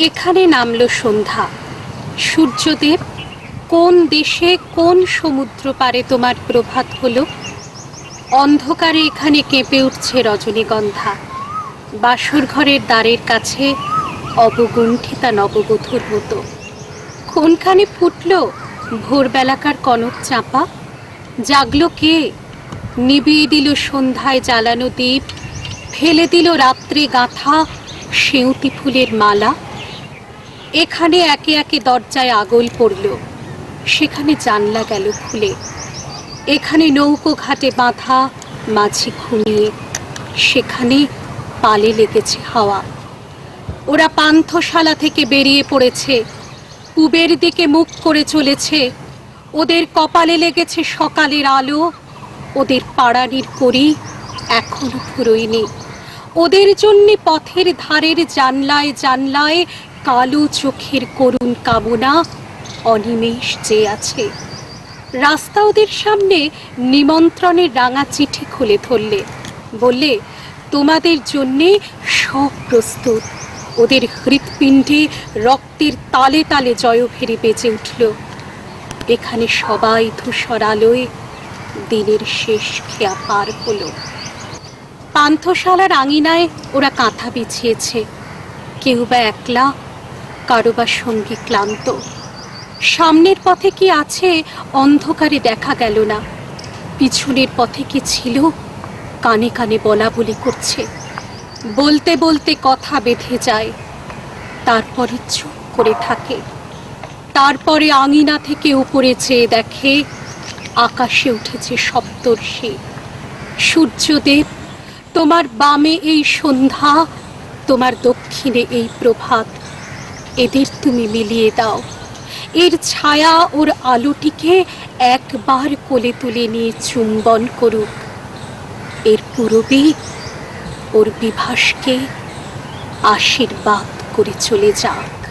এখানে নামলো সন্ধ্যা। সূর্যদেব, কোন দেশে কোন সমুদ্র পারে তোমার প্রভাত হলো? অন্ধকারে এখানে কেঁপে উঠছে রজনীগন্ধা। বাসর ঘরের দ্বারের কাছে অবগুণ্ঠিতা নববধূর মতো। কোনখানে ফুটল ভোরবেলাকার কনক চাঁপা? জাগলো কে? নিবিয়ে দিল সন্ধ্যায় জ্বালানো দ্বীপ, ফেলে দিল রাত্রে গাঁথা সেউতি ফুলের মালা। এখানে একে একে দরজায় আগল পড়ল, সেখানে জানলা গেল খুলে। এখানে নৌকো ঘাটে বাঁধা মাঝি ঘুমিয়ে, সেখানে পালে লেগেছে হাওয়া। ওরা পান্থশালা থেকে বেরিয়ে পড়েছে, পূবের দিকে মুখ করে চলেছে। ওদের কপালে লেগেছে সকালের আলো, ওদের পাড়ানির করি এখনো ফুরোয়নি। ওদের জন্যে পথের ধারের জানলায় জানলায় কালো চোখের করুণ কামনা অনিমেষ চেয়ে আছে। রাস্তা ওদের সামনে নিমন্ত্রণের রাঙা চিঠি খুলে ধরলে, বললে তোমাদের জন্যে সব প্রস্তুত। ওদের হৃৎপিণ্ডে রক্তের তালে তালে জয়ভেরি বেজে উঠল। এখানে সবাই ধূসর আলোয় দিনের শেষ খেয়া পার হলো। পান্থশালার আঙিনায় ওরা কাঁথা বিছিয়েছে, কেউ বা একলা, কারো বা সঙ্গী ক্লান্ত। সামনের পথে কি আছে অন্ধকারে দেখা গেল না, পিছনের পথে কি ছিল কানে কানে বলা বলি করছে। বলতে বলতে কথা বেঁধে যায়, তারপরে চুপ করে থাকে। তারপরে আঙিনা থেকে উপরে চেয়ে দেখে আকাশে উঠেছে সপ্তর্ষি। সূর্যদেব, তোমার বামে এই সন্ধ্যা, তোমার দক্ষিণে এই প্রভাত, এদের তুমি মিলিয়ে দাও। এর ছায়া ওর আলোটিকে একবার কোলে তুলে নিয়ে চুম্বন করুক। এর পূরবে ওর বিভাসকে আশীর্বাদ করে চলে যাক।